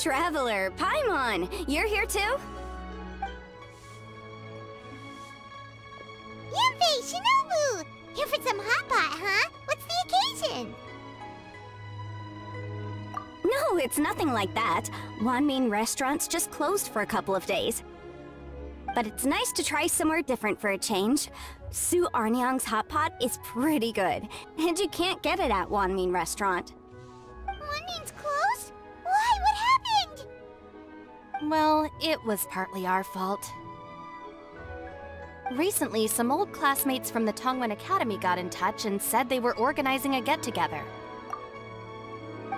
Traveler, Paimon, you're here too? Yanfei, Shinobu! Here for some hot pot, huh? What's the occasion? No, it's nothing like that. Wanmin Restaurant's just closed for a couple of days. But it's nice to try somewhere different for a change. Su Arnyang's hot pot is pretty good, and you can't get it at Wanmin Restaurant. Wanmin's closed? Why? What happened? Well, it was partly our fault. Recently, some old classmates from the Tongwen Academy got in touch and said they were organizing a get-together.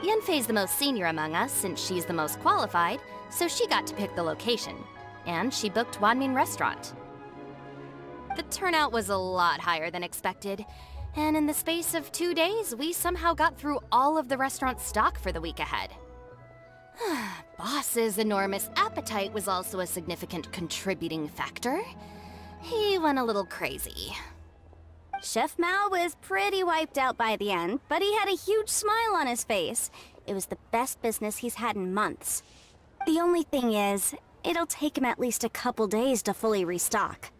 Yanfei's the most senior among us, since she's the most qualified, so she got to pick the location. And she booked Wanmin Restaurant. The turnout was a lot higher than expected, and in the space of 2 days, we somehow got through all of the restaurant's stock for the week ahead. Boss's enormous appetite was also a significant contributing factor. He went a little crazy. Chef Mao was pretty wiped out by the end, but he had a huge smile on his face. It was the best business he's had in months. The only thing is, it'll take him at least a couple days to fully restock.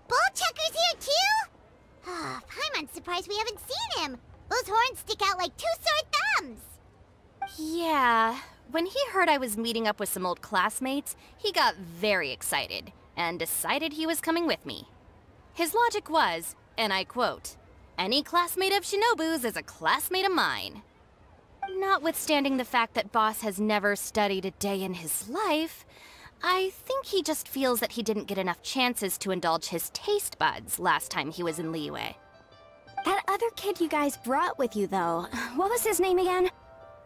Bullchucker's here too? Ah, Paimon's surprised we haven't seen him. Those horns stick out like 2 sore thumbs. Yeah, when he heard I was meeting up with some old classmates, he got very excited and decided he was coming with me. His logic was, and I quote, "Any classmate of Shinobu's is a classmate of mine." Notwithstanding the fact that Boss has never studied a day in his life, I think he just feels that he didn't get enough chances to indulge his taste buds last time he was in Liyue. That other kid you guys brought with you, though, what was his name again?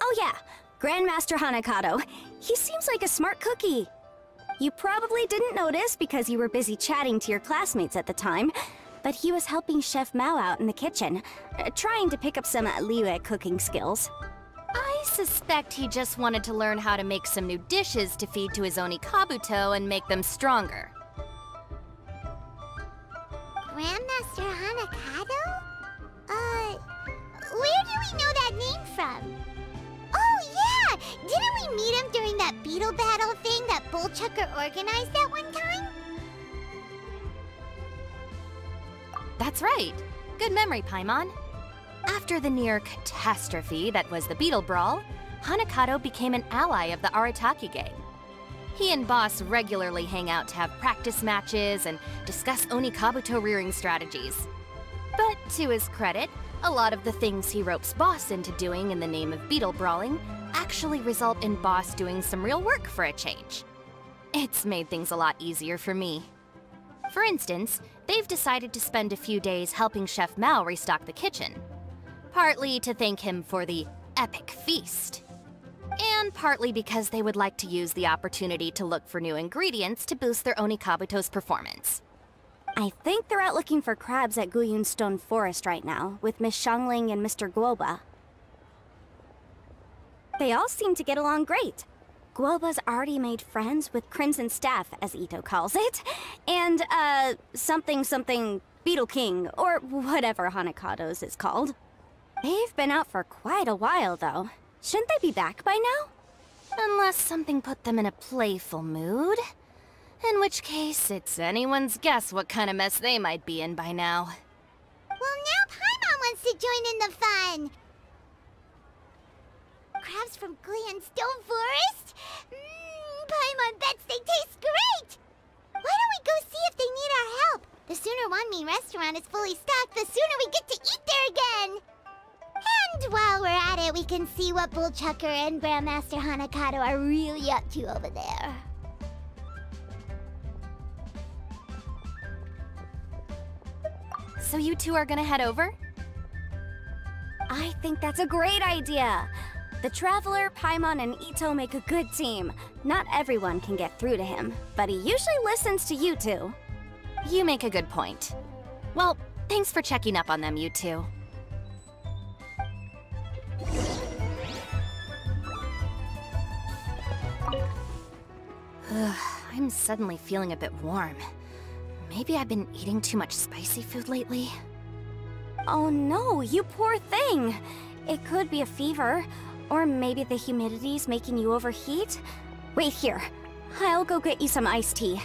Oh yeah, Grandmaster Hanakato. He seems like a smart cookie. You probably didn't notice because you were busy chatting to your classmates at the time, but he was helping Chef Mao out in the kitchen, trying to pick up some Liyue cooking skills. I suspect he just wanted to learn how to make some new dishes to feed to his Oni Kabuto and make them stronger. Grandmaster Hanakato? Where do we know that name from? Oh yeah! Didn't we meet him during that Beetle battle thing that Bullchucker organized that one time? That's right. Good memory, Paimon. After the near catastrophe that was the Beetle Brawl, Hanakato became an ally of the Arataki gang. He and Boss regularly hang out to have practice matches and discuss Oni Kabuto rearing strategies. But to his credit, a lot of the things he ropes Boss into doing in the name of Beetle Brawling actually result in Boss doing some real work for a change. It's made things a lot easier for me. For instance, they've decided to spend a few days helping Chef Mao restock the kitchen. Partly to thank him for the epic feast. And partly because they would like to use the opportunity to look for new ingredients to boost their Oni Kabuto's performance. I think they're out looking for crabs at Guyun Stone Forest right now, with Miss Xiangling and Mr. Guoba. They all seem to get along great. Guoba's already made friends with Crimson Staff, as Ito calls it, and, something Beetle King, or whatever Hanakato's is called. They've been out for quite a while, though. Shouldn't they be back by now? Unless something put them in a playful mood. In which case, it's anyone's guess what kind of mess they might be in by now. Well, now Paimon wants to join in the fun! Crabs from Guyun Stone Forest? Paimon bets they taste great! Why don't we go see if they need our help? The sooner Wanmin Restaurant is fully stocked, the sooner we get to eat there again! And while we're at it, we can see what Bullchucker and Grandmaster Hanakato are really up to over there. So you two are gonna head over? I think that's a great idea. The Traveler, Paimon, and Ito make a good team. Not everyone can get through to him, but he usually listens to you two. You make a good point. Well, thanks for checking up on them, you two. I'm suddenly feeling a bit warm. Maybe I've been eating too much spicy food lately? Oh no, you poor thing. It could be a fever, or maybe the humidity's making you overheat. Wait here. I'll go get you some iced tea.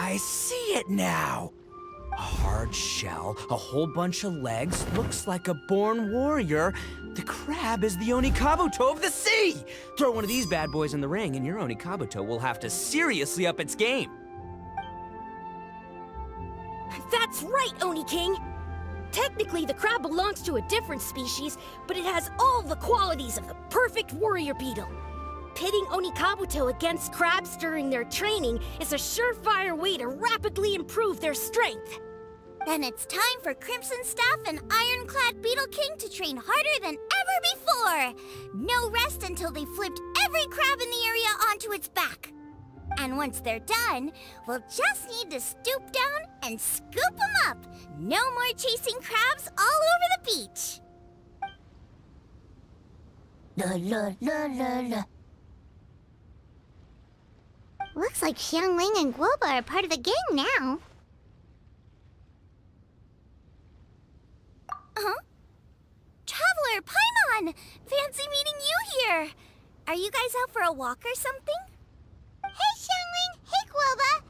I see it now. A hard shell, a whole bunch of legs, looks like a born warrior. The crab is the Onikabuto of the sea! Throw one of these bad boys in the ring and your Onikabuto will have to seriously up its game. That's right, Oni King! Technically, the crab belongs to a different species, but it has all the qualities of the perfect warrior beetle. Pitting Onikabuto against crabs during their training is a surefire way to rapidly improve their strength. Then it's time for Crimson Staff and Ironclad Beetle King to train harder than ever before! No rest until they've flipped every crab in the area onto its back. And once they're done, we'll just need to stoop down and scoop them up. No more chasing crabs all over the beach. La la la la la. Looks like Xiangling and Guoba are part of the gang now. Huh? Traveler, Paimon! Fancy meeting you here! Are you guys out for a walk or something? Hey, Xiangling! Hey, Guoba!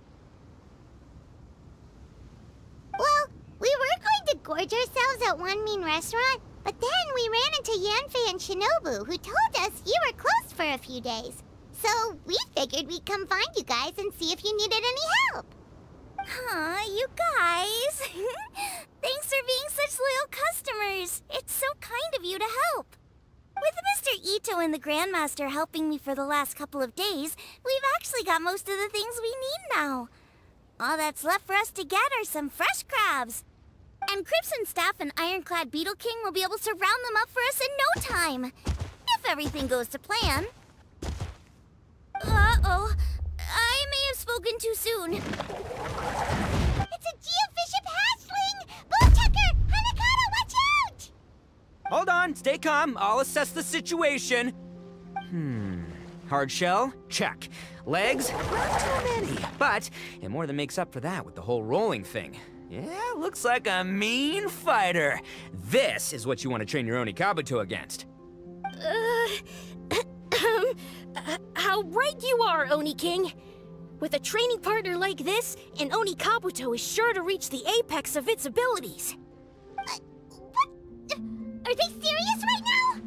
Well, we were going to gorge ourselves at Wanmin Restaurant, but then we ran into Yanfei and Shinobu, who told us you were closed for a few days. So we figured we'd come find you guys and see if you needed any help. Aw, you guys. Thanks for being such loyal customers. It's so kind of you to help. With Mr. Ito and the Grandmaster helping me for the last couple of days, we've actually got most of the things we need now. All that's left for us to get are some fresh crabs. And Crimson Staff and Ironclad Beetle King will be able to round them up for us in no time. If everything goes to plan. Uh-oh. I may have spoken too soon. It's a geofiship hatchling! Bullchucker! Hanakata, watch out! Hold on, stay calm. I'll assess the situation. Hard shell? Check. Legs? Not too many. But it more than makes up for that with the whole rolling thing. Yeah, looks like a mean fighter. This is what you want to train your Onikabuto against. How right you are, Oni King! With a training partner like this, an Onikabuto is sure to reach the apex of its abilities. What? Are they serious right now?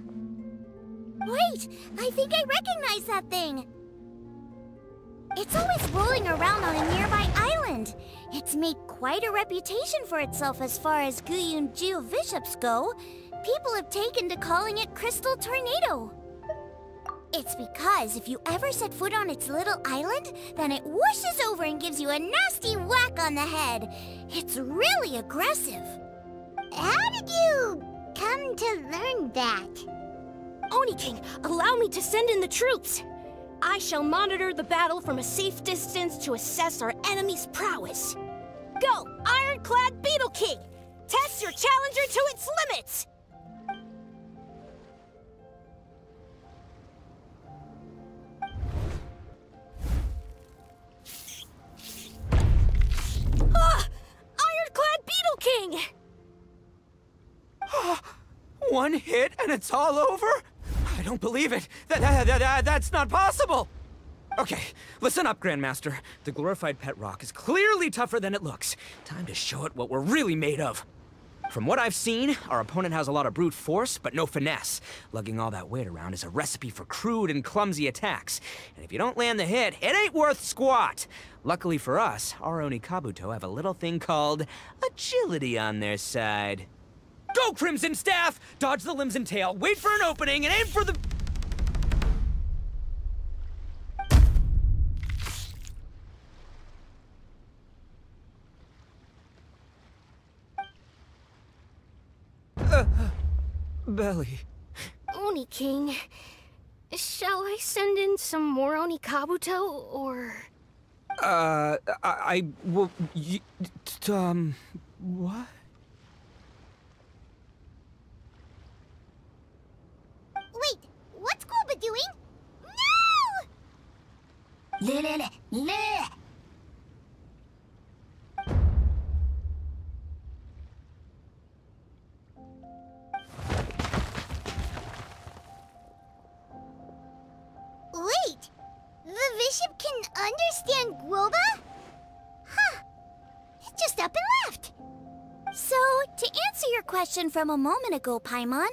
Wait, I think I recognize that thing. It's always rolling around on a nearby island. It's made quite a reputation for itself as far as Guyun geoviships go. People have taken to calling it Crystal Tornado. It's because if you ever set foot on its little island, then it whooshes over and gives you a nasty whack on the head. It's really aggressive. How did you come to learn that? Oni King, allow me to send in the troops. I shall monitor the battle from a safe distance to assess our enemy's prowess. Go, Ironclad Beetle King! Test your challenger to its limits! Ironclad Beetle King! One hit and it's all over? I don't believe it. That's not possible. Okay, listen up, Grandmaster. The glorified pet rock is clearly tougher than it looks. Time to show it what we're really made of. From what I've seen, our opponent has a lot of brute force, but no finesse. Lugging all that weight around is a recipe for crude and clumsy attacks. And if you don't land the hit, it ain't worth squat. Luckily for us, our Onikabuto have a little thing called agility on their side. Go, Crimson Staff! Dodge the limbs and tail, wait for an opening, and aim for the... belly. Oni King, shall I send in some more Onikabuto, or...? What? Wait, what's Goba doing? No! Wait, the bishop can understand Guoba? Huh, just up and left. So, to answer your question from a moment ago, Paimon,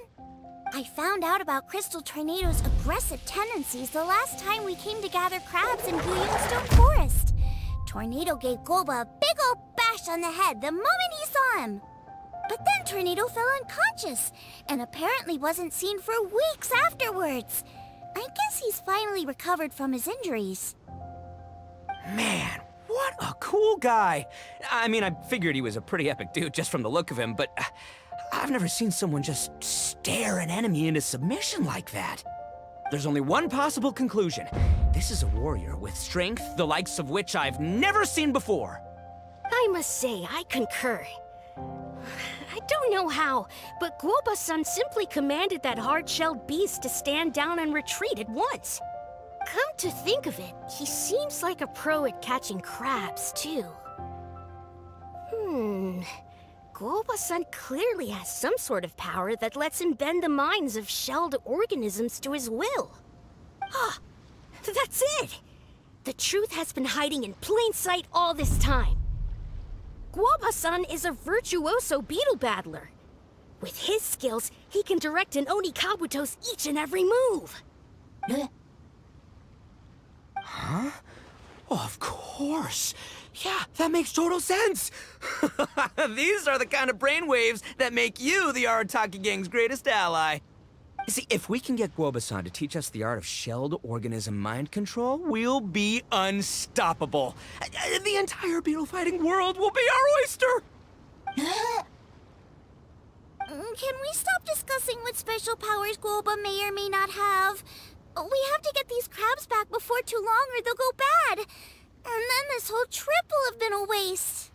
I found out about Crystal Tornado's aggressive tendencies the last time we came to gather crabs in Stone Forest. Tornado gave Goba a big old bash on the head the moment he saw him. But then Tornado fell unconscious, and apparently wasn't seen for weeks afterwards. I guess he's finally recovered from his injuries. Man, what a cool guy. I mean, I figured he was a pretty epic dude just from the look of him, but I've never seen someone just stare an enemy into submission like that. There's only one possible conclusion. This is a warrior with strength, the likes of which I've never seen before. I must say, I concur. I don't know how, but Guoba-san simply commanded that hard-shelled beast to stand down and retreat at once. Come to think of it, he seems like a pro at catching crabs, too. Guoba-san clearly has some sort of power that lets him bend the minds of shelled organisms to his will. Ah, that's it! The truth has been hiding in plain sight all this time. Guoba-san is a virtuoso beetle battler. With his skills, he can direct an Onikabuto's each and every move. Huh? Oh, of course. Yeah, that makes total sense. These are the kind of brainwaves that make you the Arataki gang's greatest ally. You see, if we can get Guoba-san to teach us the art of shelled organism mind control, we'll be unstoppable. The entire beetle fighting world will be our oyster! Can we stop discussing what special powers Guoba may or may not have? We have to get these crabs back before too long or they'll go bad. And then this whole trip will have been a waste.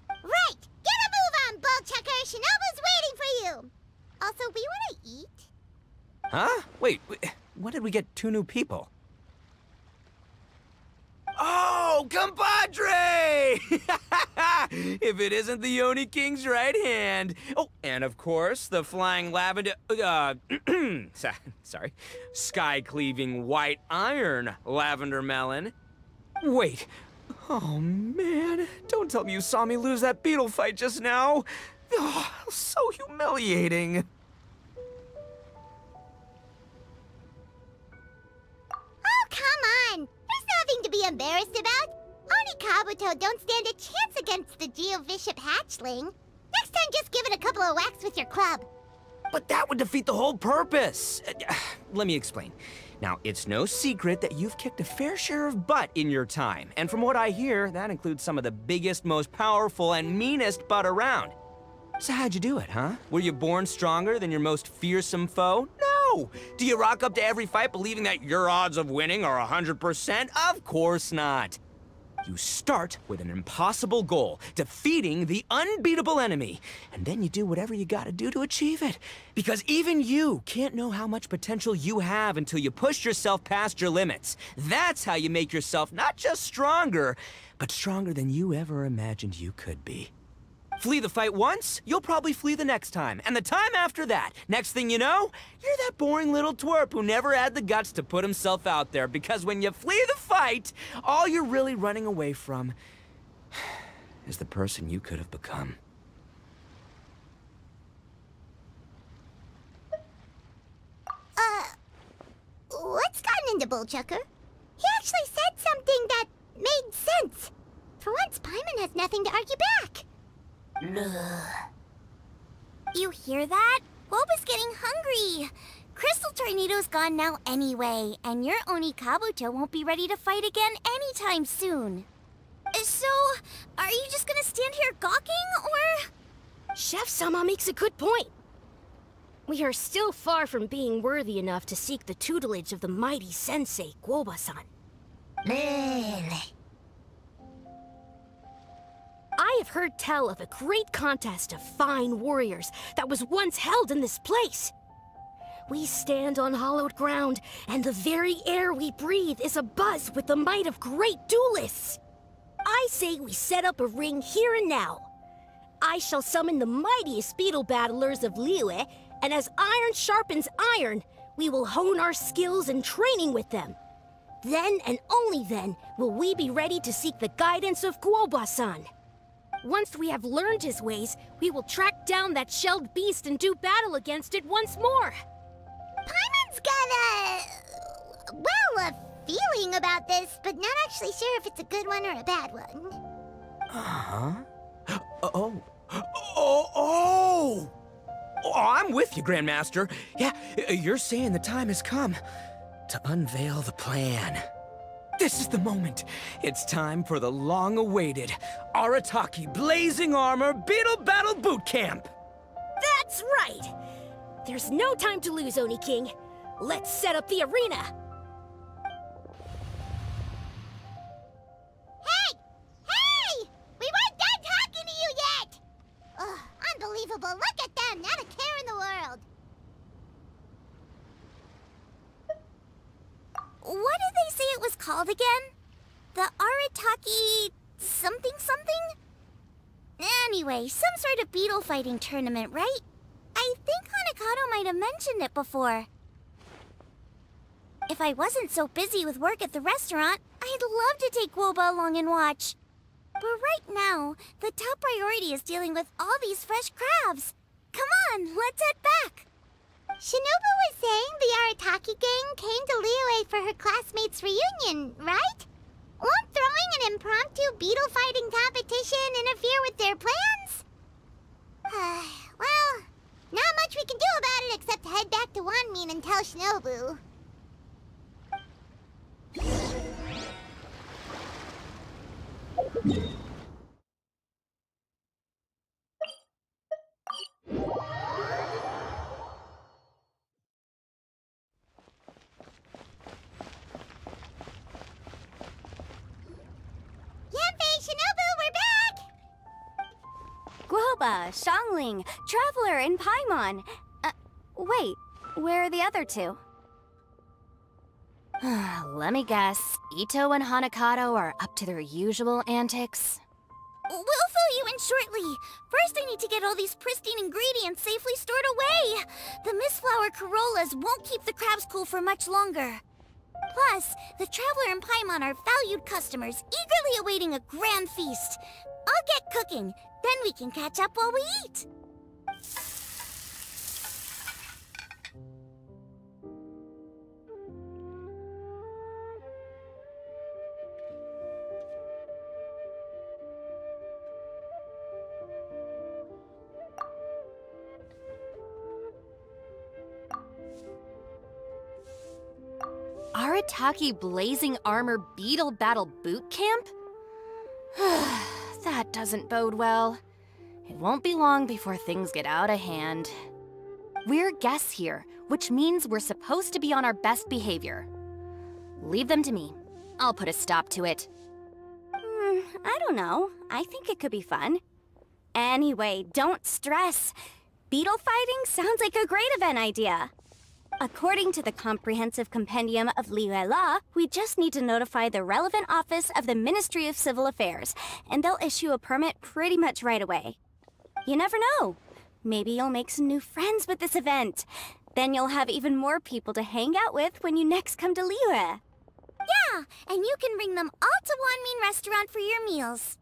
Right! Get a move on, ball chucker! Shinobu's waiting for you! Also, we want to eat? Huh? Wait, when did we get 2 new people? Oh, compadre! If it isn't the Oni King's right hand. Oh, and of course, the flying lavender... sorry. Sky-cleaving white iron lavender melon. Wait. Oh, man. Don't tell me you saw me lose that beetle fight just now. Oh, so humiliating. Oh, come on! There's nothing to be embarrassed about. Onikabuto don't stand a chance against the Geo-Bishop hatchling. Next time, just give it a couple of whacks with your club. But that would defeat the whole purpose. Let me explain. Now, it's no secret that you've kicked a fair share of butt in your time. And from what I hear, that includes some of the biggest, most powerful, and meanest butt around. So how'd you do it, huh? Were you born stronger than your most fearsome foe? No! Do you rock up to every fight believing that your odds of winning are 100%? Of course not. You start with an impossible goal, defeating the unbeatable enemy. And then you do whatever you gotta do to achieve it. Because even you can't know how much potential you have until you push yourself past your limits. That's how you make yourself not just stronger, but stronger than you ever imagined you could be. Flee the fight once, you'll probably flee the next time. And the time after that. Next thing you know, you're that boring little twerp who never had the guts to put himself out there. Because when you flee the fight, all you're really running away from is the person you could have become. What's gotten into Bullchucker? He actually said something that made sense. For once, Paimon has nothing to argue back. You hear that? Woba's getting hungry. Crystal Tornado's gone now anyway, and your Oni Kabuto won't be ready to fight again anytime soon. So, are you just gonna stand here gawking, or...? Chef-sama makes a good point. We are still far from being worthy enough to seek the tutelage of the mighty sensei, Guoba-san. I have heard tell of a great contest of fine warriors that was once held in this place. We stand on hallowed ground, and the very air we breathe is abuzz with the might of great duelists. I say we set up a ring here and now. I shall summon the mightiest beetle battlers of Liyue, and as iron sharpens iron, we will hone our skills and training with them. Then and only then will we be ready to seek the guidance of Guoba-san. Once we have learned his ways, we will track down that shelled beast and do battle against it once more. Paimon's got a feeling about this, but not actually sure if it's a good one or a bad one. Uh-huh. Oh, I'm with you, Grandmaster. Yeah, you're saying the time has come to unveil the plan. This is the moment. It's time for the long-awaited Arataki Blazing Armor Beetle Battle Boot Camp. That's right! There's no time to lose, Oni King. Let's set up the arena. Hey! We weren't done talking to you yet! Ugh, unbelievable. Look at them. Not a care in the world. What did they say it was called again? The Arataki... something? Anyway, some sort of beetle fighting tournament, right? I think Hanakato might have mentioned it before. If I wasn't so busy with work at the restaurant, I'd love to take Woba along and watch. But right now, the top priority is dealing with all these fresh crabs. Come on, let's head back. Shinobu was saying the Arataki gang came to Liyue for her classmates' reunion, right? Won't throwing an impromptu beetle fighting competition interfere with their plans? Well, not much we can do about it except head back to Wanmin and tell Shinobu. Guoba, Xiangling, Traveler, and Paimon. Wait, where are the other two? Let me guess. Ito and Hanakato are up to their usual antics? We'll fill you in shortly. First, I need to get all these pristine ingredients safely stored away. The mistflower corollas won't keep the crabs cool for much longer. Plus, the Traveler and Paimon are valued customers, eagerly awaiting a grand feast. I'll get cooking, then we can catch up while we eat. Arataki Blazing Armor Beetle Battle Boot Camp? That doesn't bode well. It won't be long before things get out of hand. We're guests here, which means we're supposed to be on our best behavior. Leave them to me. I'll put a stop to it. I don't know. I think it could be fun. Anyway, don't stress. Beetle fighting sounds like a great event idea. According to the Comprehensive Compendium of Liyue Law, we just need to notify the relevant office of the Ministry of Civil Affairs, and they'll issue a permit pretty much right away. You never know. Maybe you'll make some new friends with this event. Then you'll have even more people to hang out with when you next come to Liyue. Yeah, and you can bring them all to Wanmin Restaurant for your meals.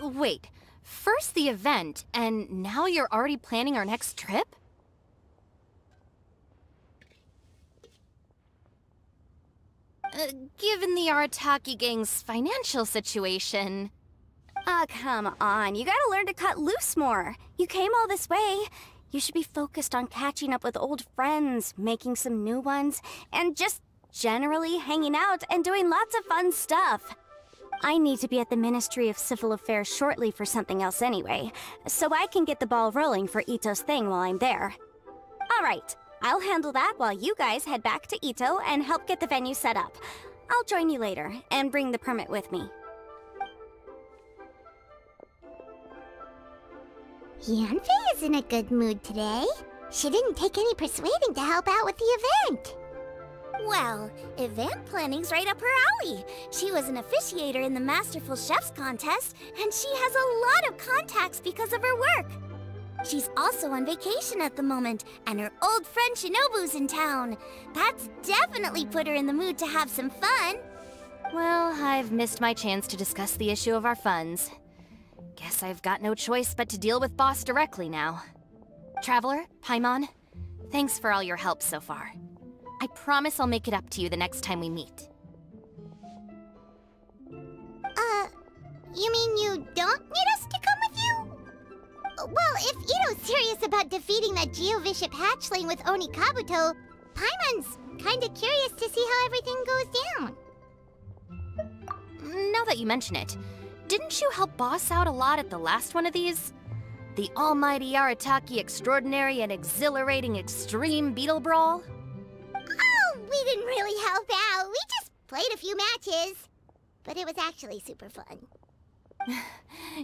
Wait, first the event, and now you're already planning our next trip? Given the Arataki gang's financial situation... Ah, come on. You gotta learn to cut loose more. You came all this way. You should be focused on catching up with old friends, making some new ones, and just generally hanging out and doing lots of fun stuff. I need to be at the Ministry of Civil Affairs shortly for something else anyway, so I can get the ball rolling for Ito's thing while I'm there. Alright, I'll handle that while you guys head back to Ito and help get the venue set up. I'll join you later, and bring the permit with me. Yanfei is in a good mood today. She didn't take any persuading to help out with the event. Well, event planning's right up her alley. She was an officiator in the Masterful Chefs contest, and she has a lot of contacts because of her work. She's also on vacation at the moment, and her old friend Shinobu's in town. That's definitely put her in the mood to have some fun. Well, I've missed my chance to discuss the issue of our funds. Guess I've got no choice but to deal with Boss directly now. Traveler, Paimon, thanks for all your help so far. I promise I'll make it up to you the next time we meet. You mean you don't need us to come with you? Well, if Ito's serious about defeating that Geovishap hatchling with Oni Kabuto, Paimon's kinda curious to see how everything goes down. Now that you mention it, didn't you help Boss out a lot at the last one of these? The almighty Arataki extraordinary and exhilarating extreme Beetle Brawl? Oh, we didn't really help out. We just played a few matches. But it was actually super fun.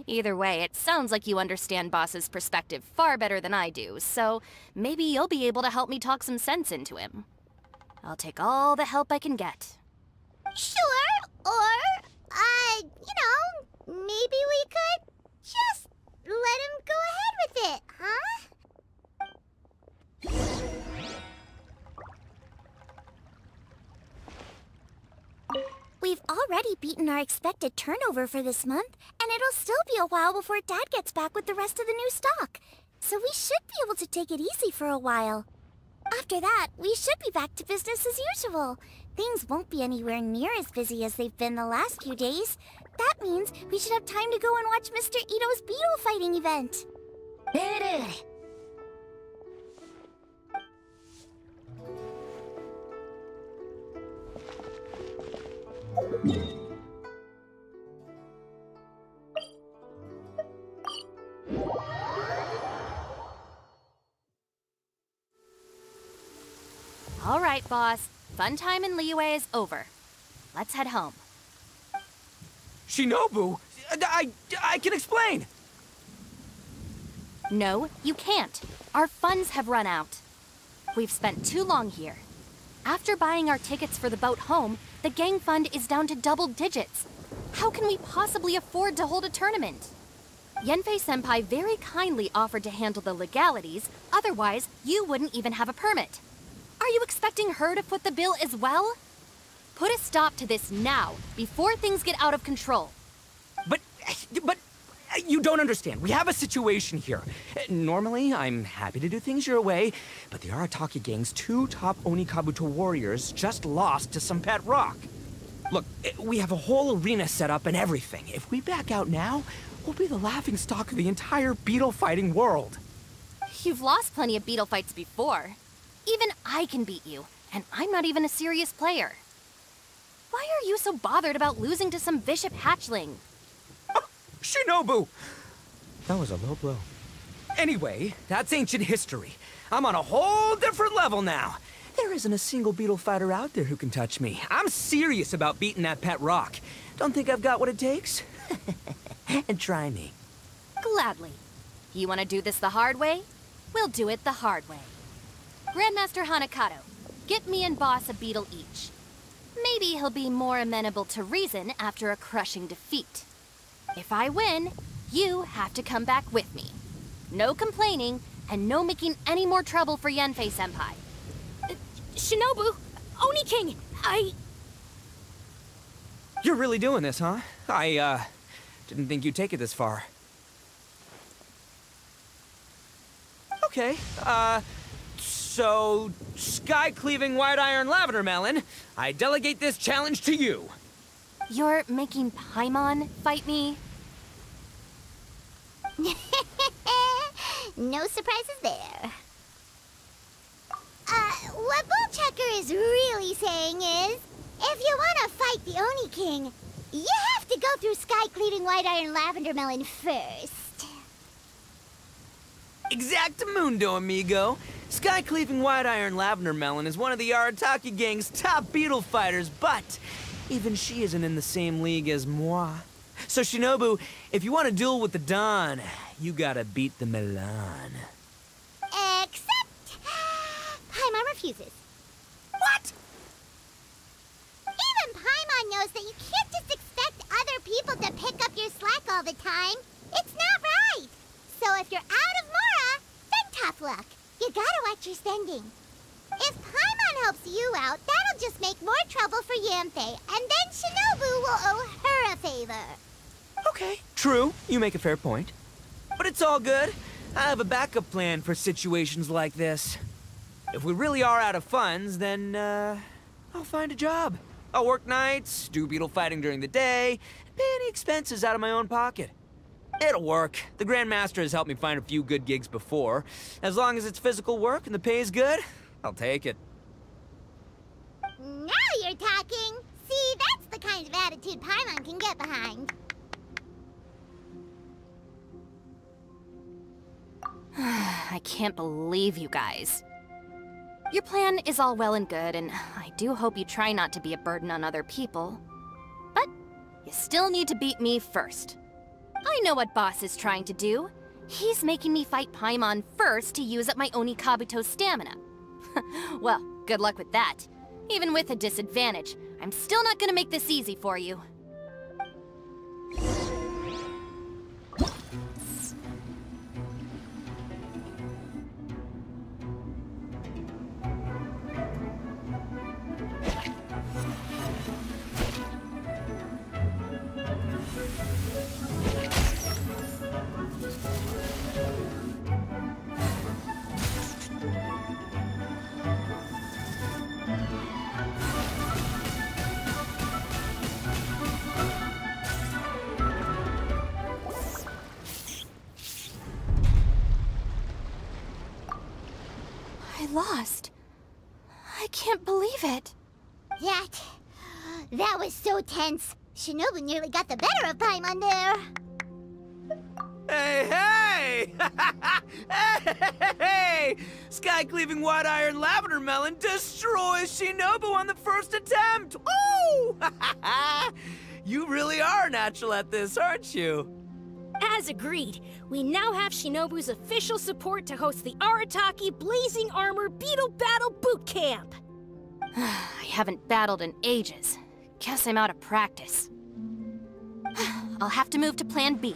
Either way, it sounds like you understand Boss's perspective far better than I do, so maybe you'll be able to help me talk some sense into him. I'll take all the help I can get. Sure, or, maybe we could just let him go ahead with it, huh? We've already beaten our expected turnover for this month, and it'll still be a while before Dad gets back with the rest of the new stock. So we should be able to take it easy for a while. After that, we should be back to business as usual. Things won't be anywhere near as busy as they've been the last few days. That means we should have time to go and watch Mr. Ito's Beetle fighting event. All right, Boss. Fun time in Liyue is over. Let's head home. Shinobu? I can explain! No, you can't. Our funds have run out. We've spent too long here. After buying our tickets for the boat home, the gang fund is down to double digits. How can we possibly afford to hold a tournament? Yanfei-senpai very kindly offered to handle the legalities, otherwise you wouldn't even have a permit. Are you expecting her to foot the bill as well? Put a stop to this now, before things get out of control. But you don't understand. We have a situation here. Normally, I'm happy to do things your way, but the Arataki gang's 2 top Onikabuto warriors just lost to some pet rock. Look, we have a whole arena set up and everything. If we back out now, we'll be the laughingstock of the entire beetle fighting world. You've lost plenty of beetle fights before. Even I can beat you, and I'm not even a serious player. Why are you so bothered about losing to some Bishop hatchling? Shinobu! That was a low blow. Anyway, that's ancient history. I'm on a whole different level now. There isn't a single beetle fighter out there who can touch me. I'm serious about beating that pet rock. Don't think I've got what it takes? And try me. Gladly. You want to do this the hard way? We'll do it the hard way. Grandmaster Hanakato, get me and Boss a beetle each. Maybe he'll be more amenable to reason after a crushing defeat. If I win, you have to come back with me. No complaining, and no making any more trouble for Yanfei-senpai. Shinobu, Oni King, You're really doing this, huh? I didn't think you'd take it this far. Okay, so, sky-cleaving white iron lavender melon, I delegate this challenge to you. You're making Paimon fight me? No surprises there. What Bullchucker is really saying is, if you want to fight the Oni King, you have to go through sky-cleaving white iron lavender melon first. Exactamundo, amigo. Sky-cleaving white iron lavender melon is one of the Arataki gang's top Beetle fighters, but even she isn't in the same league as moi. So Shinobu, if you want to duel with the Don, you gotta beat the Milan. Except... Paimon refuses. What? Even Paimon knows that you can't just expect other people to pick up your slack all the time. It's not right. So if you're out of Mora, then tough luck. You gotta watch your spending. If Paimon helps you out, that'll just make more trouble for Yanfei, and then Shinobu will owe her a favor. Okay, true. You make a fair point. But it's all good. I have a backup plan for situations like this. If we really are out of funds, then, I'll find a job. I'll work nights, do beetle fighting during the day, and pay any expenses out of my own pocket. It'll work. The Grandmaster has helped me find a few good gigs before. As long as it's physical work and the pay is good, I'll take it. Now you're talking. See, that's the kind of attitude Paimon can get behind. I can't believe you guys. Your plan is all well and good, and I do hope you try not to be a burden on other people. But you still need to beat me first. I know what Boss is trying to do. He's making me fight Paimon first to use up my Oni Kabuto's stamina. Well, good luck with that. Even with a disadvantage, I'm still not gonna make this easy for you. I lost. I can't believe it. That was so tense. Shinobu nearly got the better of Paimon there. Hey, hey! Hey! Sky-cleaving white iron lavender melon destroys Shinobu on the first attempt! Ooh! You really are natural at this, aren't you? As agreed, we now have Shinobu's official support to host the Arataki Blazing Armor Beetle Battle Boot Camp. I haven't battled in ages. Guess I'm out of practice. I'll have to move to Plan B.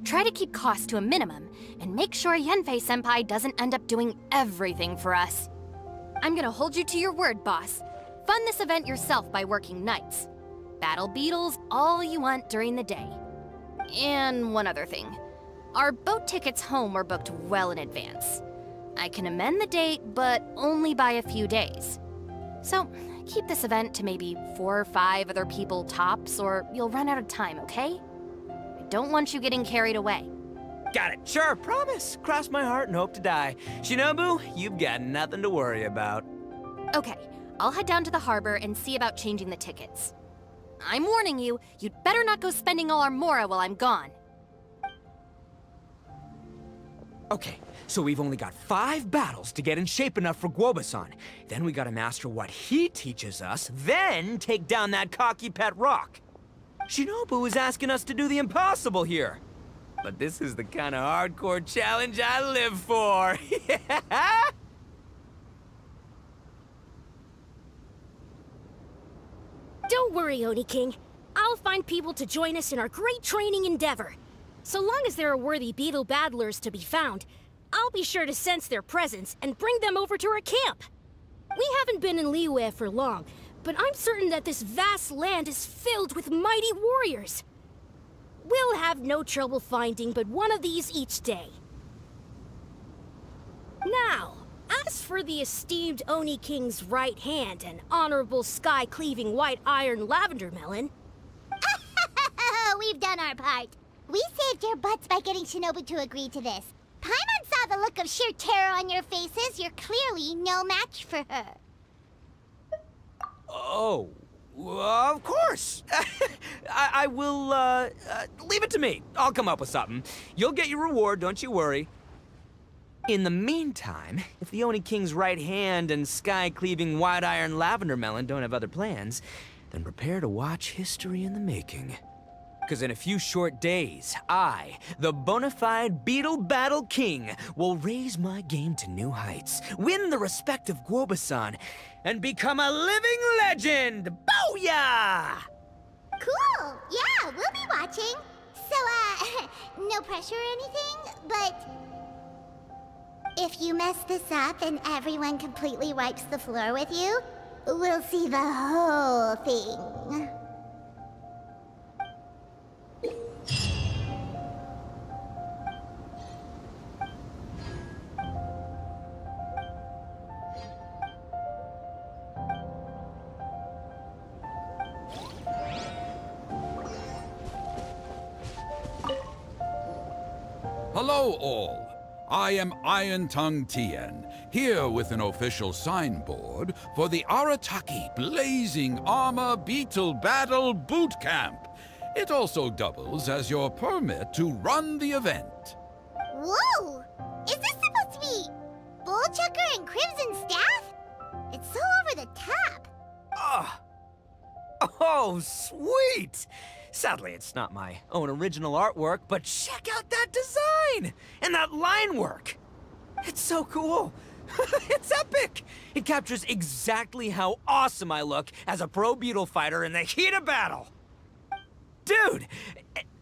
Try to keep costs to a minimum, and make sure Yanfei-senpai doesn't end up doing everything for us. I'm gonna hold you to your word, boss. Fund this event yourself by working nights. Battle beetles all you want during the day. And one other thing. Our boat tickets home were booked well in advance. I can amend the date, but only by a few days. So, keep this event to maybe 4 or 5 other people tops, or you'll run out of time, okay? I don't want you getting carried away. Got it. Sure, promise. Cross my heart and hope to die. Shinobu, you've got nothing to worry about. Okay, I'll head down to the harbor and see about changing the tickets. I'm warning you, you'd better not go spending all our Mora while I'm gone. Okay, so we've only got 5 battles to get in shape enough for Guoba-san. Then we gotta master what he teaches us, then take down that cocky pet rock. Shinobu is asking us to do the impossible here. But this is the kind of hardcore challenge I live for. Yeah! Don't worry, Oni King. I'll I'll find people to join us in our great training endeavor. So long as there are worthy beetle battlers to be found, I'll be sure to sense their presence and bring them over to our camp. We haven't been in Liyue for long, but I'm certain that this vast land is filled with mighty warriors. We'll have no trouble finding but one of these each day. Now, as for the esteemed Oni King's right hand and honorable sky-cleaving white iron lavender melon... We've done our part. We saved your butts by getting Shinobu to agree to this. Paimon saw the look of sheer terror on your faces. You're clearly no match for her. Oh, of course. I will, leave it to me. I'll come up with something. You'll get your reward, don't you worry. In the meantime, if the Oni King's right hand and sky-cleaving white iron lavender melon don't have other plans, then prepare to watch history in the making. Because in a few short days, I, the bona fide Beetle Battle King, will raise my game to new heights, win the respect of Guoba-san, and become a living legend! Booyah! Cool! Yeah, we'll be watching. So, no pressure or anything, but... if you mess this up and everyone completely wipes the floor with you, we'll see the whole thing. Hello all. I am Iron Tongue Tien, here with an official signboard for the Arataki Blazing Armor Beetle Battle Boot Camp. It also doubles as your permit to run the event. Whoa! Is this supposed to be Bullchucker and Crimson Staff? It's so over the top. Oh, sweet! Sadly, it's not my own original artwork, but check out that design! And that line work! It's so cool! It's epic! It captures exactly how awesome I look as a pro beetle fighter in the heat of battle! Dude!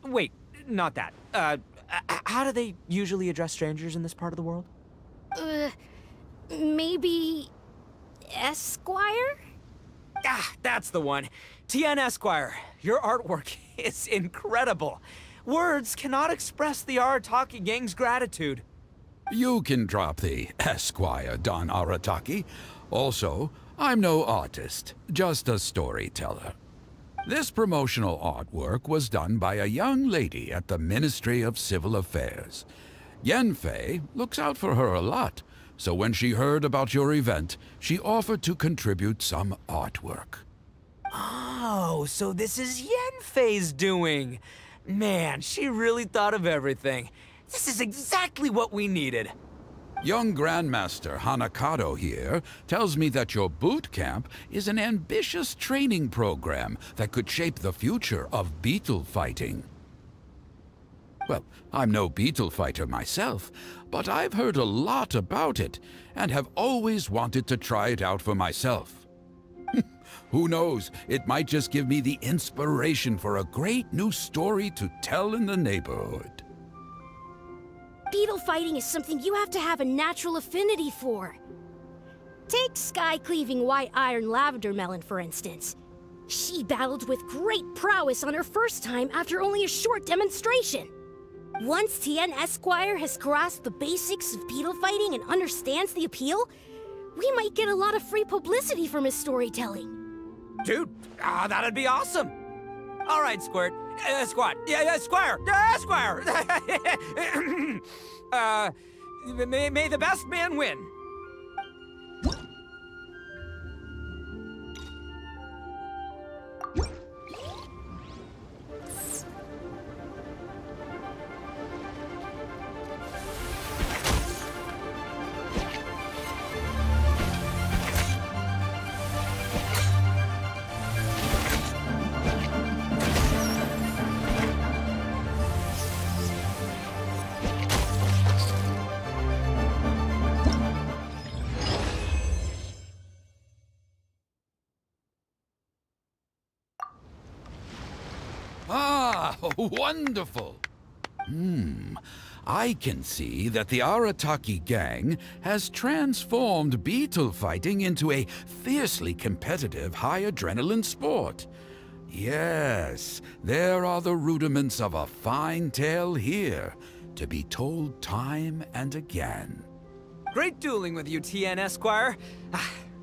Wait, not that. How do they usually address strangers in this part of the world? Maybe... Esquire? Ah, that's the one. Tien Esquire, your artwork is incredible. Words cannot express the Arataki gang's gratitude. You can drop the Esquire, Don Arataki. Also, I'm no artist, just a storyteller. This promotional artwork was done by a young lady at the Ministry of Civil Affairs. Yanfei looks out for her a lot, so when she heard about your event, she offered to contribute some artwork. Oh, so this is Yanfei's doing. Man, she really thought of everything. This is exactly what we needed. Young Grandmaster Hanakado here tells me that your boot camp is an ambitious training program that could shape the future of beetle fighting. Well, I'm no beetle fighter myself, but I've heard a lot about it and have always wanted to try it out for myself. Who knows, it might just give me the inspiration for a great new story to tell in the neighborhood. Beetle fighting is something you have to have a natural affinity for. Take sky-cleaving white iron lavender melon, for instance. She battled with great prowess on her first time after only a short demonstration. Once Tien Esquire has grasped the basics of beetle fighting and understands the appeal, we might get a lot of free publicity from his storytelling. Dude, that'd be awesome. All right, Squirt. Squad. Yeah, Squire. Squire. May the best man win. Ah, wonderful. I can see that the Arataki gang has transformed beetle fighting into a fiercely competitive high-adrenaline sport. Yes, there are the rudiments of a fine tale here, to be told time and again. Great dueling with you, TN Esquire.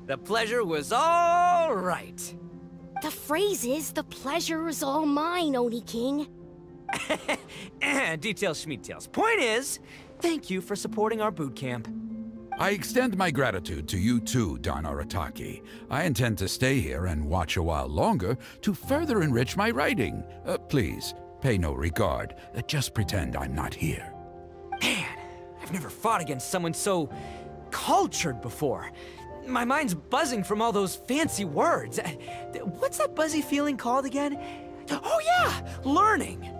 The pleasure was all right. The phrase is, the pleasure is all mine, Oni King. Details schmeetails. Point is, thank you for supporting our boot camp. I extend my gratitude to you too, Don Arataki. I intend to stay here and watch a while longer to further enrich my writing. Please, pay no regard. Just pretend I'm not here. Man, I've never fought against someone so cultured before. My mind's buzzing from all those fancy words. What's that buzzy feeling called again? Oh yeah, learning.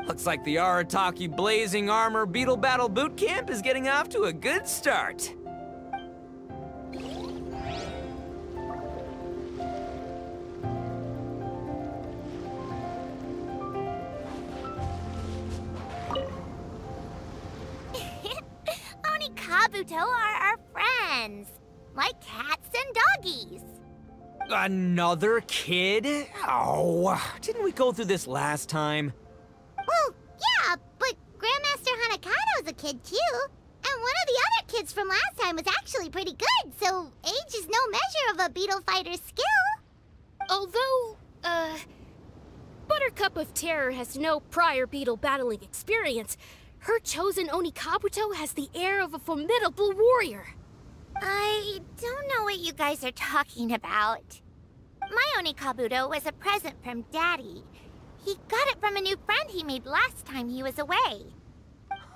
Looks like the Arataki Blazing Armor Beetle Battle Boot Camp is getting off to a good start. Oni Kabuto are our friends, like cats and doggies. Another kid? Oh, didn't we go through this last time? Well, yeah, but Grandmaster Hanakado's a kid too. And one of the other kids from last time was actually pretty good, so age is no measure of a beetle fighter's skill. Although, Buttercup of Terror has no prior beetle battling experience, her chosen Oni Kabuto has the air of a formidable warrior. I don't know what you guys are talking about. My Oni Kabuto was a present from Daddy. He got it from a new friend he made last time he was away.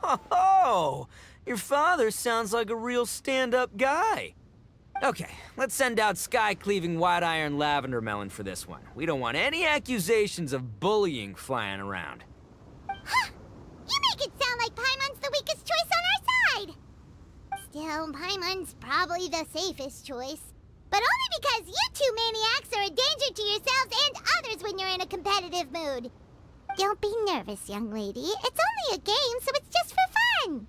Oh, your father sounds like a real stand-up guy. Okay, let's send out Sky-Cleaving White Iron Lavender Melon for this one. We don't want any accusations of bullying flying around. Huh! You make it sound like Paimon's the weakest choice on our side! Still, Paimon's probably the safest choice. But only because you two maniacs are a danger to yourselves and others when you're in a competitive mood. Don't be nervous, young lady. It's only a game, so it's just for fun.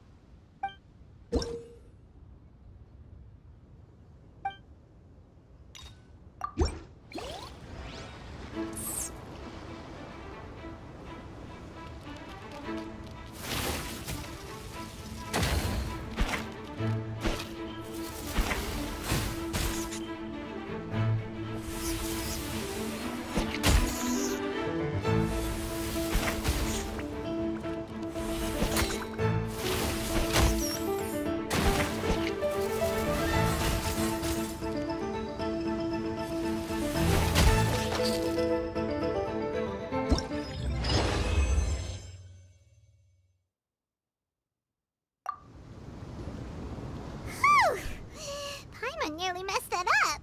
Paimon nearly messed that up.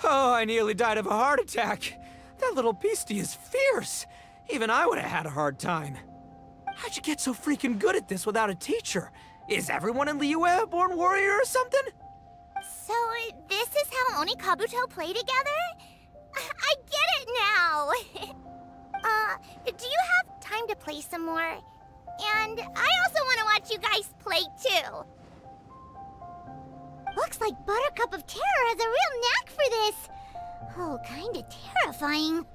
Oh, I nearly died of a heart attack. That little beastie is fierce. Even I would have had a hard time. How'd you get so freaking good at this without a teacher? Is everyone in Liyue a born warrior or something? So, this is how Oni Kabuto play together? I get it now! Do you have time to play some more? And I also want to watch you guys play too. Looks like Buttercup of Terror has a real knack for this. Oh, kinda terrifying.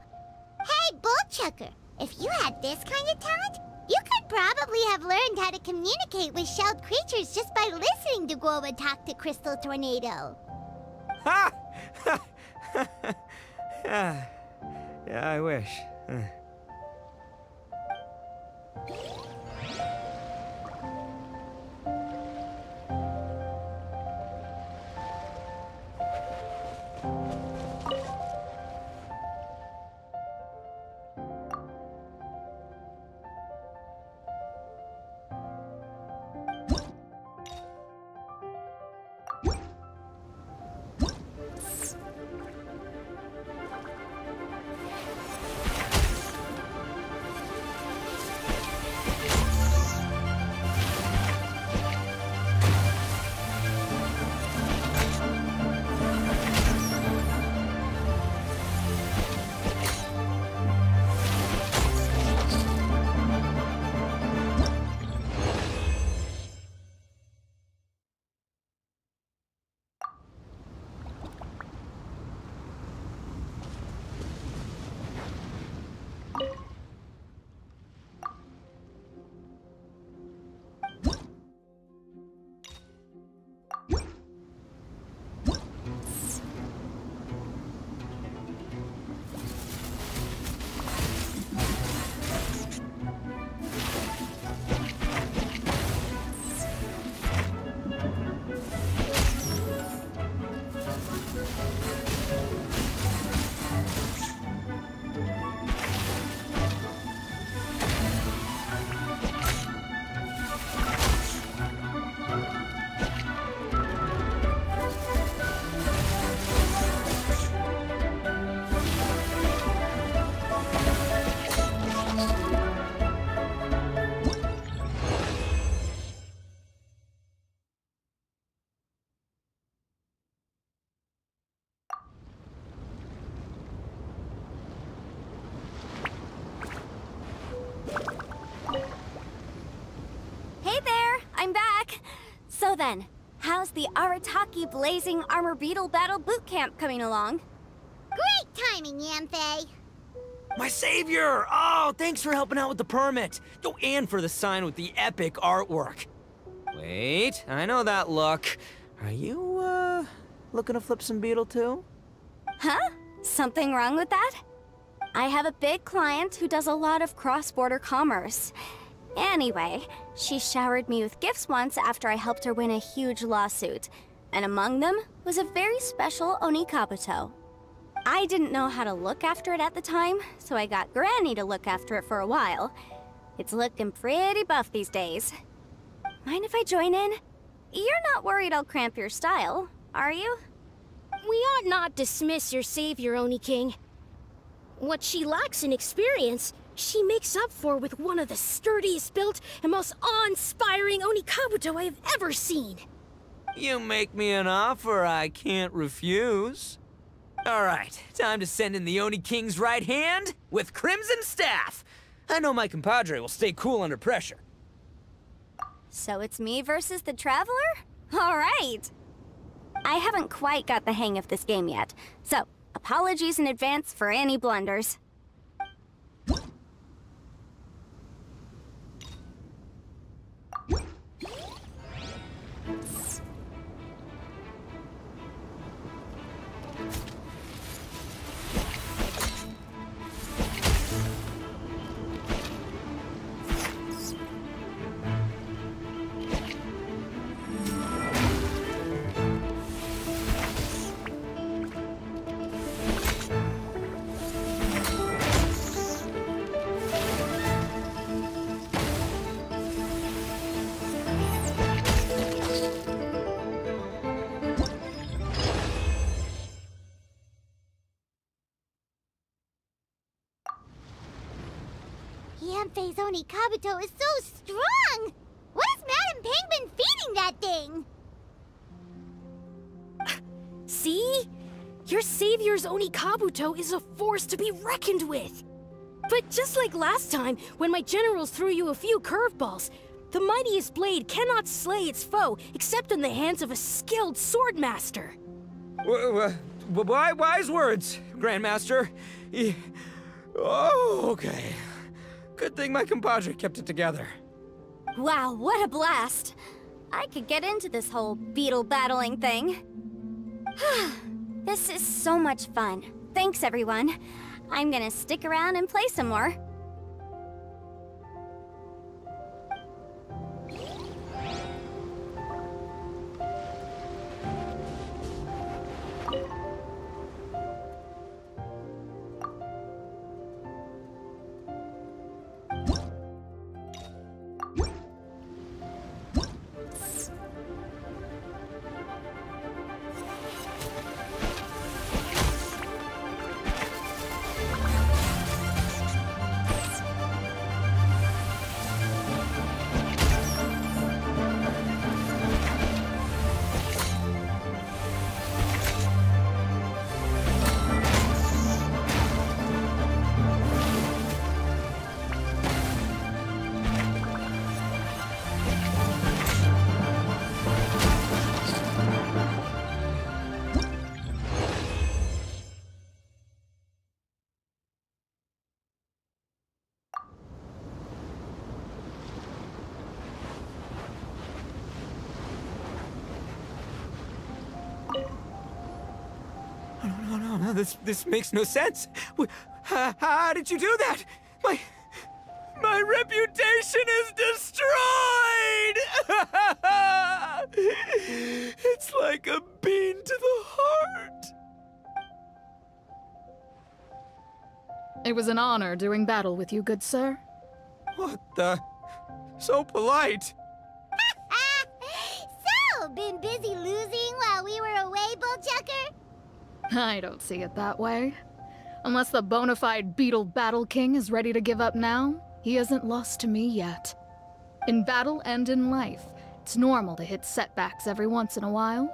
Hey, Bullchucker, if you had this kind of talent, you could probably have learned how to communicate with shelled creatures just by listening to Guoba talk to Crystal Tornado. Ha! Yeah, I wish. then, how's the Arataki Blazing Armor Beetle Battle Boot Camp coming along? Great timing, Yamfei. My savior! Oh, thanks for helping out with the permit. Oh, and for the sign with the epic artwork. Wait, I know that look. Are you, looking to flip some Beetle too? Huh? Something wrong with that? I have a big client who does a lot of cross-border commerce. Anyway, she showered me with gifts once after I helped her win a huge lawsuit. And among them was a very special Onikabuto. I didn't know how to look after it at the time, so I got Granny to look after it for a while. It's looking pretty buff these days. Mind if I join in? You're not worried I'll cramp your style, are you? We ought not dismiss your savior, Oni King. What she lacks in experience, she makes up for with one of the sturdiest built and most awe-inspiring Onikabuto I have ever seen. You make me an offer I can't refuse. All right, time to send in the Oni King's right hand with Crimson Staff. I know my compadre will stay cool under pressure. So it's me versus the Traveler? All right! I haven't quite got the hang of this game yet, so apologies in advance for any blunders. Yamfei's Onikabuto is so strong! What has Madame Ping been feeding that thing? See? Your savior's Onikabuto is a force to be reckoned with. But just like last time, when my generals threw you a few curveballs, the mightiest blade cannot slay its foe except in the hands of a skilled swordmaster. Wise words, Grandmaster. Oh, okay. Good thing my compadre kept it together. Wow, what a blast! I could get into this whole beetle battling thing. This is so much fun. Thanks, everyone. I'm gonna stick around and play some more. No, this makes no sense. How did you do that? My reputation is destroyed! It's like a bean to the heart. It was an honor doing battle with you, good sir. What the? So polite. So, been busy losing while we were away, Bullchucker? I don't see it that way. Unless the bona fide Beetle Battle King is ready to give up now, he hasn't lost to me yet. In battle and in life, it's normal to hit setbacks every once in a while,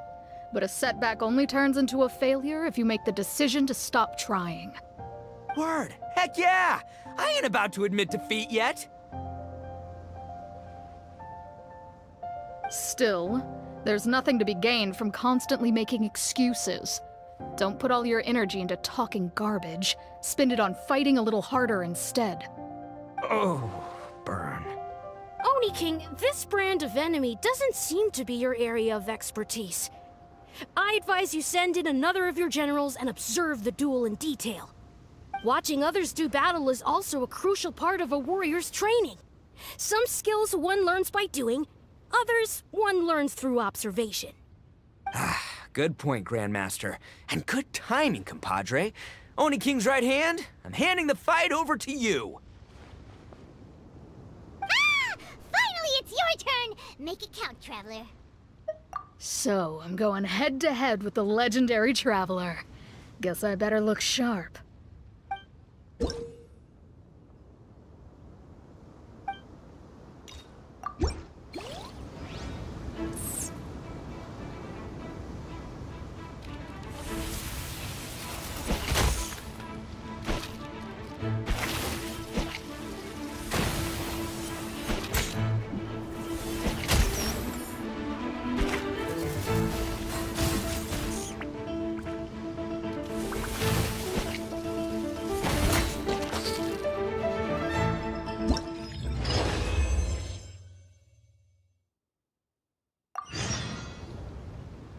but a setback only turns into a failure if you make the decision to stop trying. Word. Heck yeah! I ain't about to admit defeat yet. Still, There's nothing to be gained from constantly making excuses. Don't put all your energy into talking garbage. Spend it on fighting a little harder instead. Oh, burn. Oni King, this brand of enemy doesn't seem to be your area of expertise. I advise you send in another of your generals and observe the duel in detail. Watching others do battle is also a crucial part of a warrior's training. Some skills one learns by doing, others one learns through observation. Good point, Grandmaster. And good timing, compadre. Oni King's right hand, I'm handing the fight over to you. Finally, it's your turn! Make it count, Traveler. So, I'm going head-to-head with the legendary Traveler. Guess I better look sharp.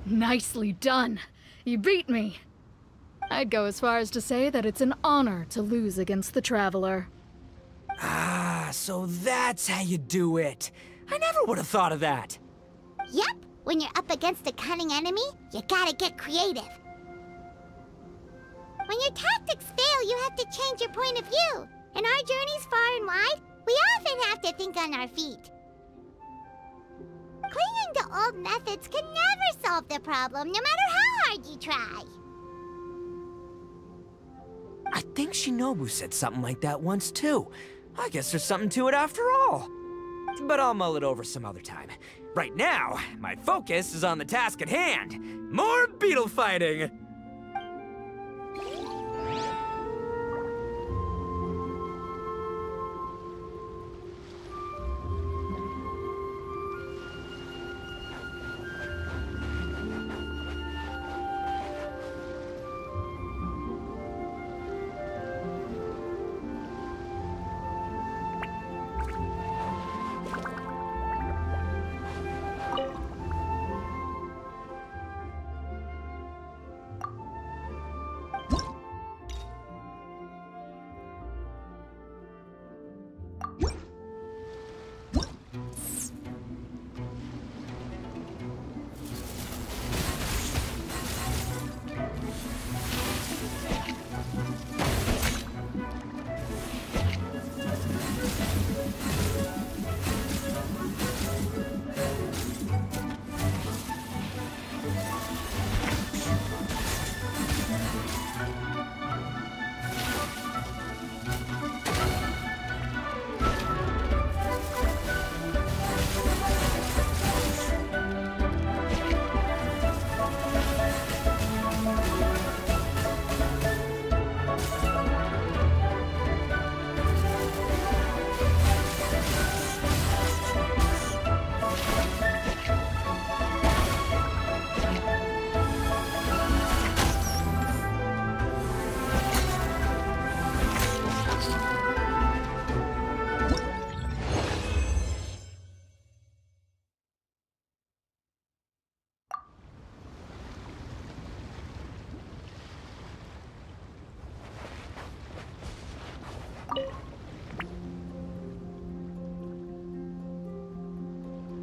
Nicely done. You beat me. I'd go as far as to say that it's an honor to lose against the Traveler. Ah, so that's how you do it. I never would have thought of that. Yep, when you're up against a cunning enemy, you gotta get creative. When your tactics fail, you have to change your point of view. In our journeys far and wide, we often have to think on our feet. Clinging to old methods can never solve the problem, no matter how hard you try. I think Shinobu said something like that once, too. I guess there's something to it after all. But I'll mull it over some other time. Right now, my focus is on the task at hand. More beetle fighting!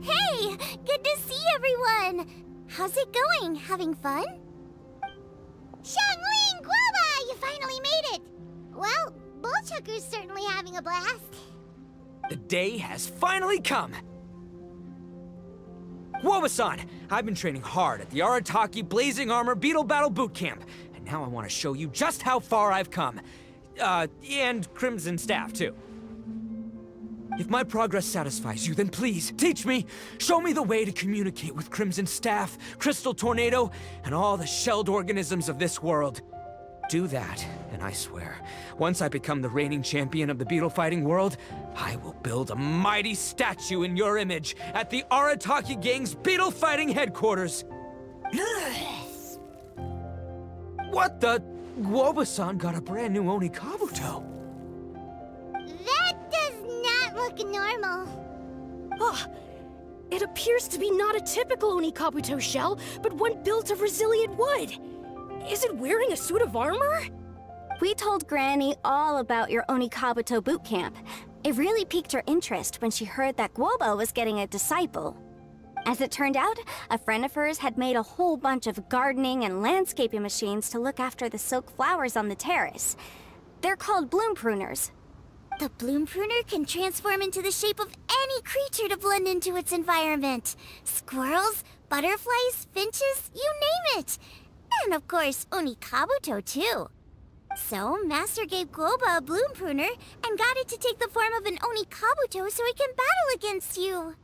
Hey! Good to see everyone! How's it going? Having fun? Xiangling Guoba! You finally made it! Well, Bullchucker's certainly having a blast. The day has finally come! Woba-san, I've been training hard at the Arataki Blazing Armor Beetle Battle Boot Camp, and now I want to show you just how far I've come. And Crimson Staff, too. If my progress satisfies you, then please, teach me! Show me the way to communicate with Crimson Staff, Crystal Tornado, and all the shelled organisms of this world. do that, and I swear, once I become the reigning champion of the beetle fighting world, I will build a mighty statue in your image at the Arataki gang's beetle fighting headquarters. What the? Guoba-san got a brand new Onikabuto. That does not look normal. Oh, it appears to be not a typical Onikabuto shell, but one built of resilient wood. Is it wearing a suit of armor? We told Granny all about your Onikabuto boot camp. It really piqued her interest when she heard that Guoba was getting a disciple. As it turned out, a friend of hers had made a whole bunch of gardening and landscaping machines to look after the silk flowers on the terrace. They're called bloom pruners. The bloom pruner can transform into the shape of any creature to blend into its environment. Squirrels, butterflies, finches, you name it. And of course, Onikabuto too. So, Master gave Guoba a bloom pruner and got it to take the form of an Onikabuto so it can battle against you.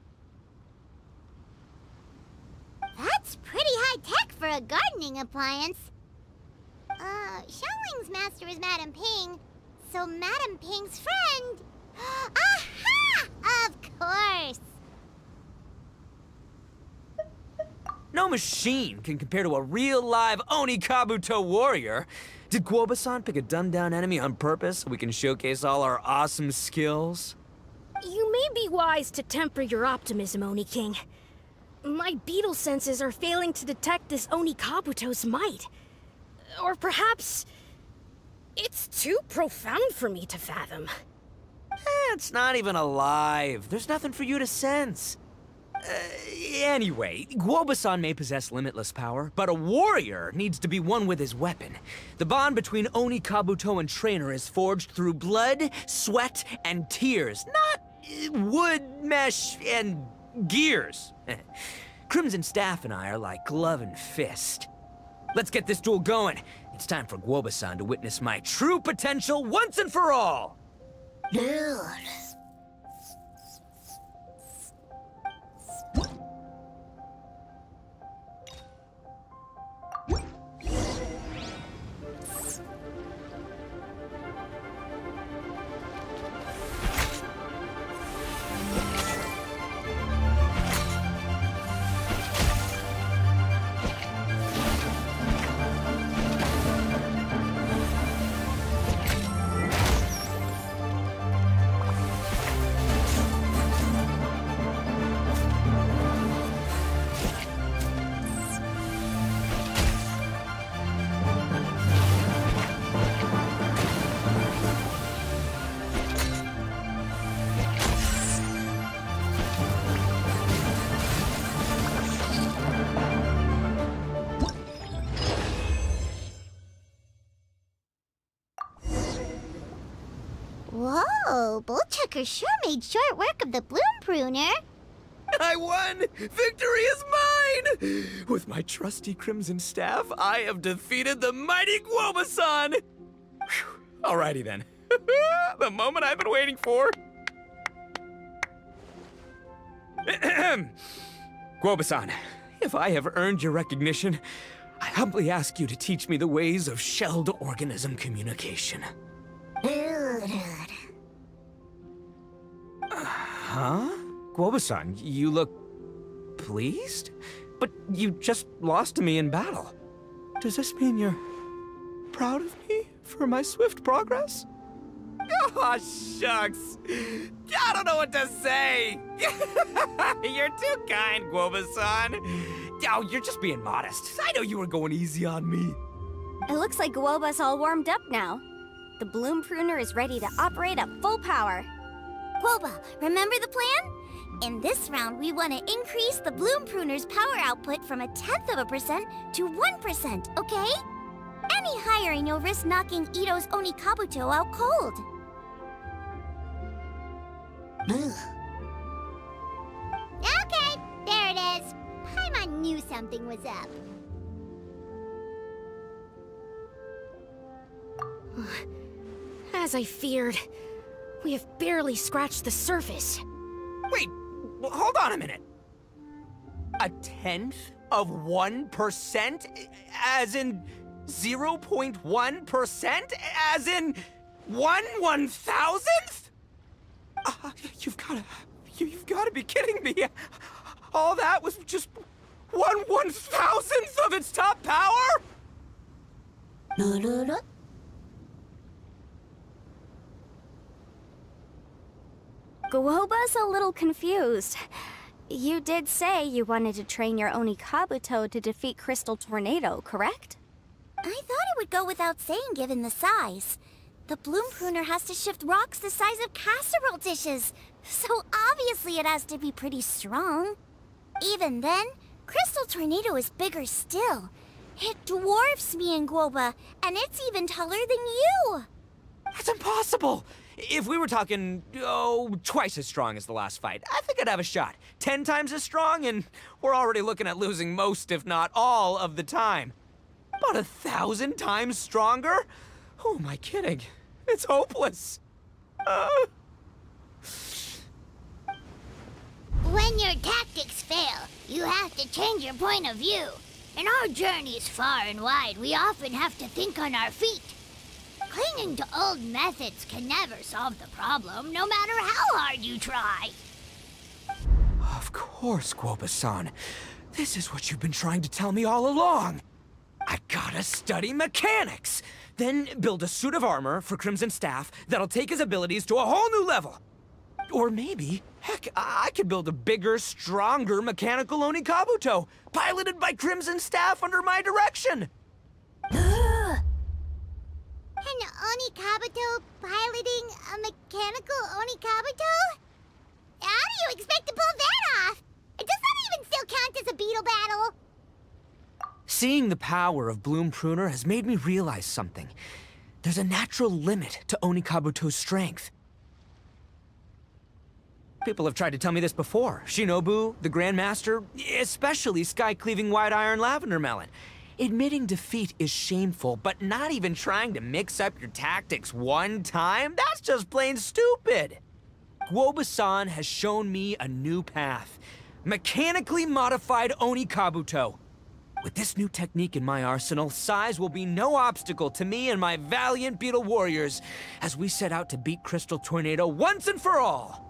That's pretty high-tech for a gardening appliance. Xiaoling's master is Madame Ping, so Madame Ping's friend... Aha! Of course! No machine can compare to a real live Onikabuto warrior. Did Guoba-san pick a dumbed-down enemy on purpose so we can showcase all our awesome skills? You may be wise to temper your optimism, Oni King. My beetle senses are failing to detect this Onikabuto's might. Or perhaps... it's too profound for me to fathom. It's not even alive. There's nothing for you to sense. Anyway, Guoba-san may possess limitless power, but a warrior needs to be one with his weapon. The bond between Onikabuto and trainer is forged through blood, sweat, and tears, not wood, mesh, and gears. Crimson Staff and I are like glove and fist. Let's get this duel going. It's time for Guoba-san to witness my true potential once and for all. Whoa, Bullchucker sure made short work of the bloom pruner. I won! Victory is mine! With my trusty Crimson Staff, I have defeated the mighty Guoba-san! Alrighty then. The moment I've been waiting for. Guoba-san, if I have earned your recognition, I humbly ask you to teach me the ways of shelled organism communication. Huh? Guoba-san, you look pleased? But you just lost to me in battle. Does this mean you're proud of me for my swift progress? Oh, shucks. I don't know what to say. You're too kind, Guoba-san. Oh, you're just being modest. I know you were going easy on me. It looks like Guoba's all warmed up now. The bloom pruner is ready to operate at full power. Guoba, remember the plan? In this round, we want to increase the bloom pruner's power output from 0.1% to 1%, okay? Any higher and you'll risk knocking Ito's Onikabuto out cold. Okay, there it is. Paimon knew something was up. As I feared, we have barely scratched the surface. Wait, hold on a minute. 1/10 of 1%? As in 0.1%? As in 1/1000th? You've gotta be kidding me. All that was just 1/1000th of its top power? Guoba's a little confused. You did say you wanted to train your Onikabuto to defeat Crystal Tornado, correct? I thought it would go without saying given the size. The bloom pruner has to shift rocks the size of casserole dishes, so obviously it has to be pretty strong. Even then, Crystal Tornado is bigger still. It dwarfs me and Guoba, and it's even taller than you! That's impossible! If we were talking, twice as strong as the last fight, I think I'd have a shot. 10 times as strong, and we're already looking at losing most, if not all, of the time. About 1,000 times stronger? Who am I kidding? It's hopeless. When your tactics fail, you have to change your point of view. In our journeys far and wide, we often have to think on our feet. Clinging to old methods can never solve the problem, no matter how hard you try. Of course, Guoba-san. This is what you've been trying to tell me all along. I gotta study mechanics, then build a suit of armor for Crimson Staff that'll take his abilities to a whole new level. Or maybe, heck, I could build a bigger, stronger mechanical Onikabuto, piloted by Crimson Staff under my direction. An Onikabuto piloting a mechanical Onikabuto? How do you expect to pull that off? Does that even still count as a Beetle battle? Seeing the power of Bloom Pruner has made me realize something. There's a natural limit to Onikabuto's strength. People have tried to tell me this before. Shinobu, the Grandmaster, especially Sky-Cleaving White Iron Lavender Melon. Admitting defeat is shameful, but not even trying to mix up your tactics one time? That's just plain stupid! Guoba-san has shown me a new path. Mechanically modified Onikabuto. With this new technique in my arsenal, size will be no obstacle to me and my valiant Beetle warriors as we set out to beat Crystal Tornado once and for all!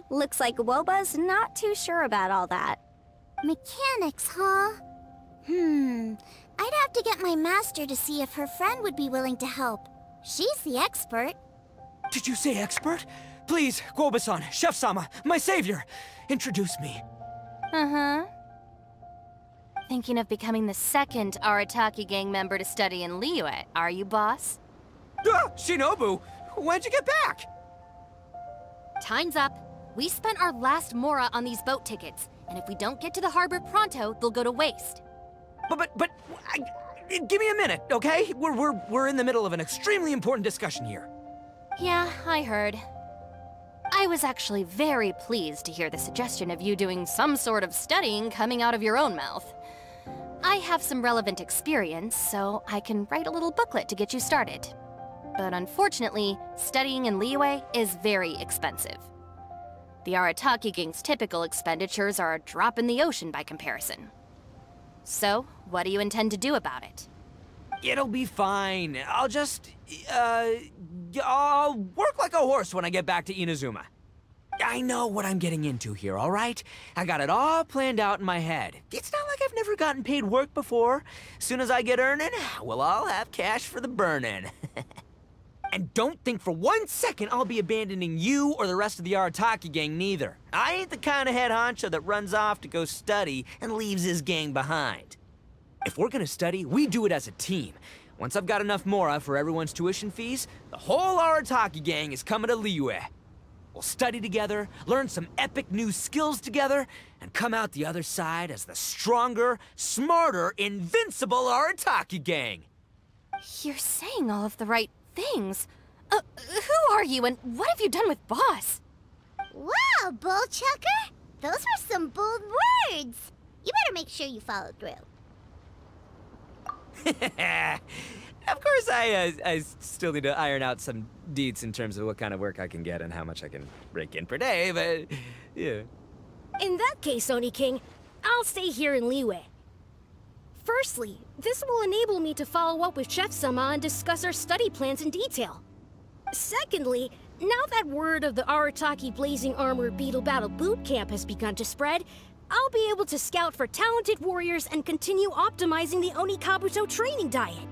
Looks like Guoba's not too sure about all that. Mechanics, huh? I'd have to get my master to see if her friend would be willing to help. She's the expert. Did you say expert? Please, Guoba-san, Chef-sama, my savior, introduce me. Uh-huh. Thinking of becoming the second Arataki gang member to study in Liyue, are you, boss? Shinobu, when'd you get back? Time's up. We spent our last mora on these boat tickets, and if we don't get to the harbor pronto, they'll go to waste. Give me a minute, okay? We're in the middle of an extremely important discussion here. Yeah, I heard. I was actually very pleased to hear the suggestion of you doing some sort of studying coming out of your own mouth. I have some relevant experience, so I can write a little booklet to get you started. But unfortunately, studying in Liyue is very expensive. The Arataki gang's typical expenditures are a drop in the ocean by comparison. So, what do you intend to do about it? It'll be fine. I'll just, I'll work like a horse when I get back to Inazuma. I know what I'm getting into here, all right? I got it all planned out in my head. It's not like I've never gotten paid work before. As soon as I get earning, we'll all have cash for the burning. And don't think for 1 second I'll be abandoning you or the rest of the Arataki gang neither. I ain't the kind of head honcho that runs off to go study and leaves his gang behind. If we're gonna study, we do it as a team. Once I've got enough mora for everyone's tuition fees, the whole Arataki gang is coming to Liyue. We'll study together, learn some epic new skills together, and come out the other side as the stronger, smarter, invincible Arataki gang. You're saying all of the right things. Who are you and what have you done with Boss? Wow, Bullchucker! Those were some bold words! You better make sure you follow through. Of course, I still need to iron out some deets in terms of what kind of work I can get and how much I can rake in per day, but, yeah. In that case, Oni King, I'll stay here in Liyue. Firstly, this will enable me to follow up with Chef-sama and discuss our study plans in detail. Secondly, now that word of the Arataki Blazing Armor Beetle Battle Boot Camp has begun to spread, I'll be able to scout for talented warriors and continue optimizing the Oni Kabuto training diet.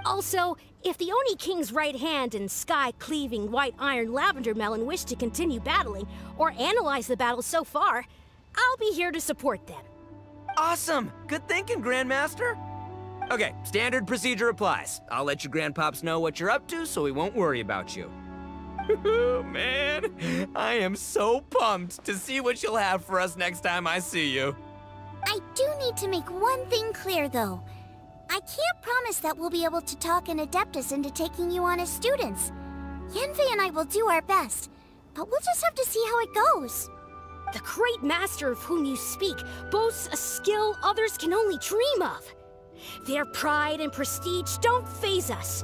Also, if the Oni King's right hand and sky-cleaving white iron lavender melon wish to continue battling, or analyze the battle so far, I'll be here to support them. Awesome! Good thinking, Grandmaster! Okay, standard procedure applies. I'll let your grandpops know what you're up to so we won't worry about you. Man, I am so pumped to see what you'll have for us next time I see you. I do need to make one thing clear, though. I can't promise that we'll be able to talk an Adeptus into taking you on as students. Yanfei and I will do our best, but we'll just have to see how it goes. The great master of whom you speak boasts a skill others can only dream of. Their pride and prestige don't faze us.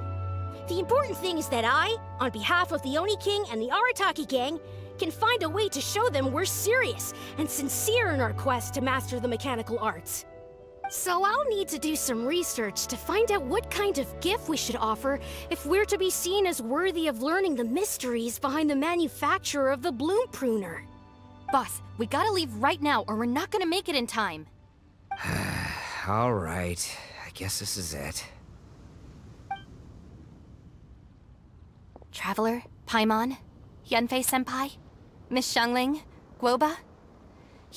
The important thing is that I, on behalf of the Oni King and the Arataki gang, can find a way to show them we're serious and sincere in our quest to master the mechanical arts. So I'll need to do some research to find out what kind of gift we should offer if we're to be seen as worthy of learning the mysteries behind the manufacture of the Bloom Pruner. Boss, we gotta leave right now or we're not gonna make it in time. All right, I guess this is it. Traveler, Paimon, Yanfei-senpai, Miss Xiangling, Guoba.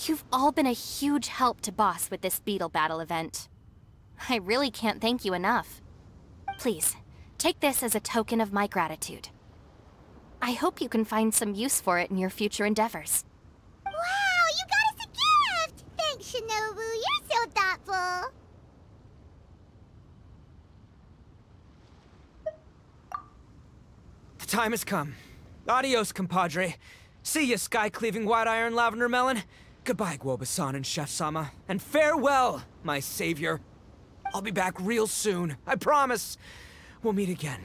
You've all been a huge help to Boss with this Beetle Battle event. I really can't thank you enough. Please, take this as a token of my gratitude. I hope you can find some use for it in your future endeavors. Wow, you got us a gift! Thanks, Shinobu. You're so thoughtful. The time has come. Adios, compadre. See ya, sky-cleaving white iron lavender melon. Goodbye, Guoba-san and Chef-sama. And farewell, my savior. I'll be back real soon, I promise. We'll meet again.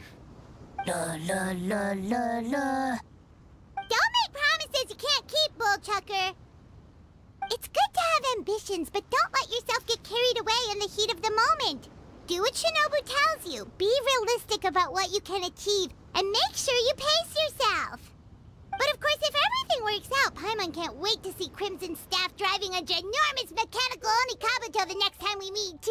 La la la la la. Don't make promises you can't keep, Bullchucker. It's good to have ambitions, but don't let yourself get carried away in the heat of the moment. Do what Shinobu tells you. Be realistic about what you can achieve, and make sure you pace yourself. But of course, if everything works out, Paimon can't wait to see Crimson Staff driving a ginormous mechanical Oni Kabuto the next time we meet.